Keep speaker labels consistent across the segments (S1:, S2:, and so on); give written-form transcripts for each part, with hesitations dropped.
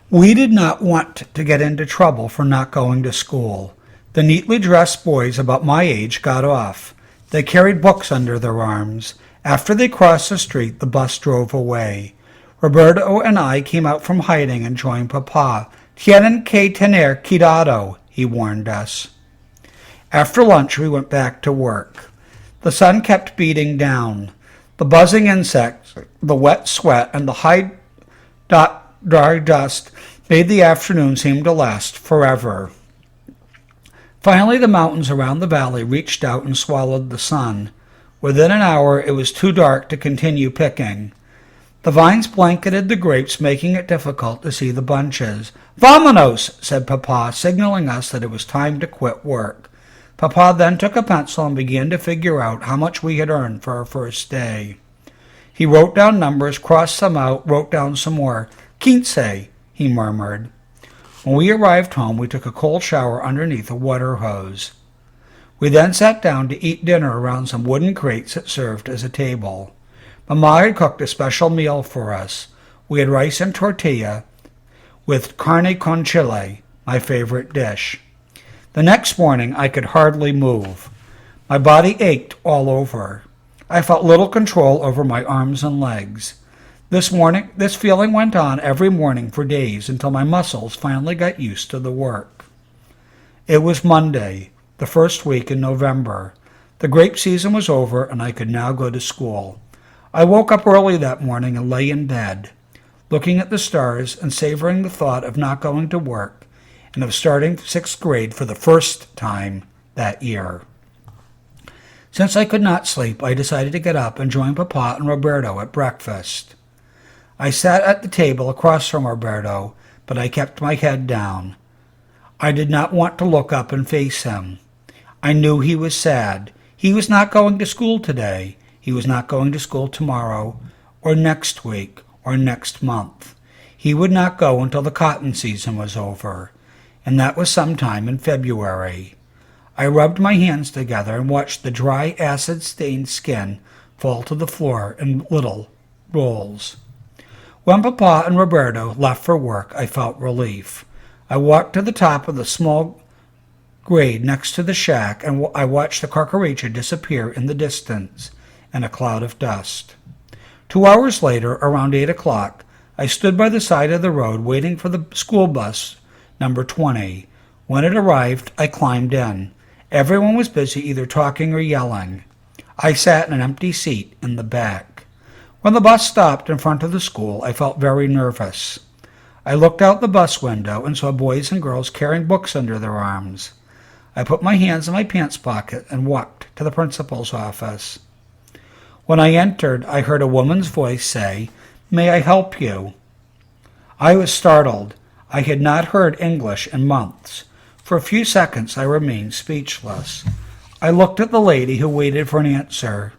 S1: We did not want to get into trouble for not going to school. The neatly dressed boys about my age got off. They carried books under their arms. After they crossed the street, the bus drove away. Roberto and I came out from hiding and joined Papa. Tienen que tener cuidado, he warned us. After lunch, we went back to work. The sun kept beating down. The buzzing insects, the wet sweat, and the high dry dust made the afternoon seem to last forever. Finally, the mountains around the valley reached out and swallowed the sun. Within an hour, it was too dark to continue picking. The vines blanketed the grapes, making it difficult to see the bunches. "Vámonos," said Papa, signaling us that it was time to quit work. Papa then took a pencil and began to figure out how much we had earned for our first day. He wrote down numbers, crossed them out, wrote down some more. "15," he murmured. When we arrived home, we took a cold shower underneath a water hose. We then sat down to eat dinner around some wooden crates that served as a table. Mama had cooked a special meal for us. We had rice and tortilla with carne con chile, my favorite dish. The next morning, I could hardly move. My body ached all over. I felt little control over my arms and legs. This feeling went on every morning for days until my muscles finally got used to the work. It was Monday, the first week in November. The grape season was over, and I could now go to school. I woke up early that morning and lay in bed, looking at the stars and savoring the thought of not going to work and of starting 6th grade for the first time that year. Since I could not sleep, I decided to get up and join Papa and Roberto at breakfast. I sat at the table across from Roberto, but I kept my head down. I did not want to look up and face him. I knew he was sad. He was not going to school today. He was not going to school tomorrow, or next week, or next month. He would not go until the cotton season was over, and that was sometime in February. I rubbed my hands together and watched the dry, acid-stained skin fall to the floor in little rolls. When Papa and Roberto left for work, I felt relief. I walked to the top of the small grade next to the shack, and I watched the Cucaracha disappear in the distance in a cloud of dust. 2 hours later, around 8 o'clock, I stood by the side of the road waiting for the school bus, number 20. When it arrived, I climbed in. Everyone was busy either talking or yelling. I sat in an empty seat in the back. When the bus stopped in front of the school, I felt very nervous. I looked out the bus window and saw boys and girls carrying books under their arms. I put my hands in my pants pocket and walked to the principal's office. When I entered, I heard a woman's voice say, "May I help you?" I was startled. I had not heard English in months. For a few seconds, I remained speechless. I looked at the lady who waited for an answer.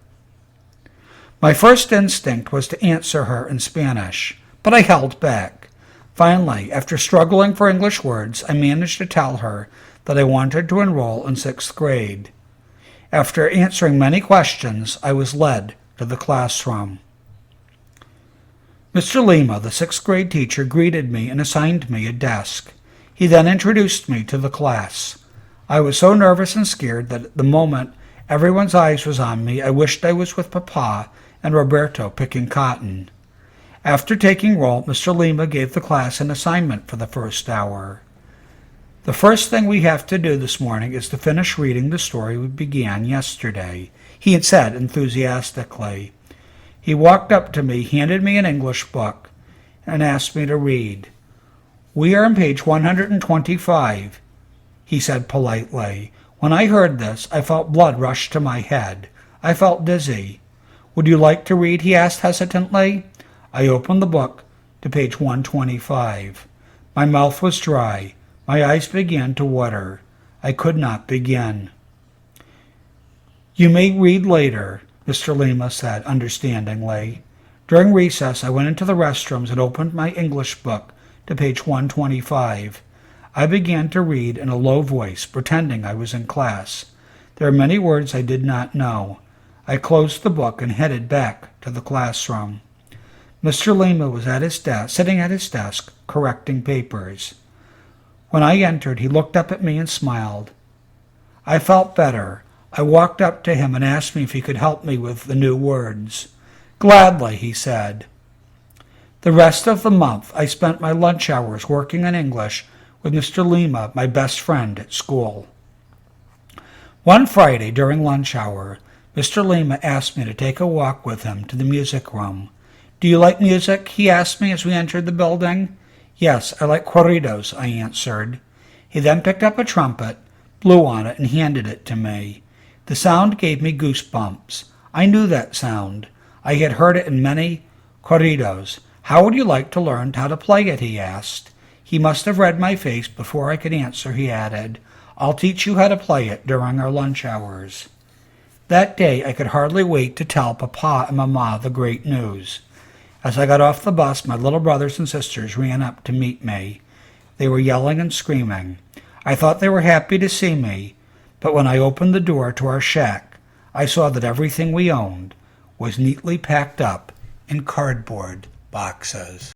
S1: My first instinct was to answer her in Spanish, but I held back. Finally, after struggling for English words, I managed to tell her that I wanted to enroll in 6th grade. After answering many questions, I was led to the classroom. Mr. Lima, the 6th grade teacher, greeted me and assigned me a desk. He then introduced me to the class. I was so nervous and scared that at the moment everyone's eyes was on me, I wished I was with Papa and Roberto picking cotton. After taking roll, Mr. Lima gave the class an assignment for the first hour. The first thing we have to do this morning is to finish reading the story we began yesterday, he had said enthusiastically. He walked up to me, handed me an English book, and asked me to read. "We are on page 125, he said politely. When I heard this, I felt blood rush to my head. I felt dizzy. "Would you like to read?" he asked hesitantly. I opened the book to page 125. My mouth was dry. My eyes began to water. I could not begin. "You may read later," Mr. Lima said understandingly. During recess, I went into the restrooms and opened my English book to page 125. I began to read in a low voice, pretending I was in class. There are many words I did not know. I closed the book and headed back to the classroom. Mr. Lima was at his desk, sitting at his desk, correcting papers. When I entered, he looked up at me and smiled. I felt better. I walked up to him and asked me if he could help me with the new words. Gladly, he said. The rest of the month, I spent my lunch hours working in English with Mr. Lima, my best friend at school. One Friday, during lunch hour, Mr. Lima asked me to take a walk with him to the music room. Do you like music? He asked me as we entered the building. Yes, I like corridos, I answered. He then picked up a trumpet, blew on it, and handed it to me. The sound gave me goosebumps. I knew that sound. I had heard it in many corridos. How would you like to learn how to play it? He asked. He must have read my face before I could answer. He added, I'll teach you how to play it during our lunch hours. That day I could hardly wait to tell Papa and Mama the great news. As I got off the bus, my little brothers and sisters ran up to meet me. They were yelling and screaming. I thought they were happy to see me, but when I opened the door to our shack, I saw that everything we owned was neatly packed up in cardboard boxes.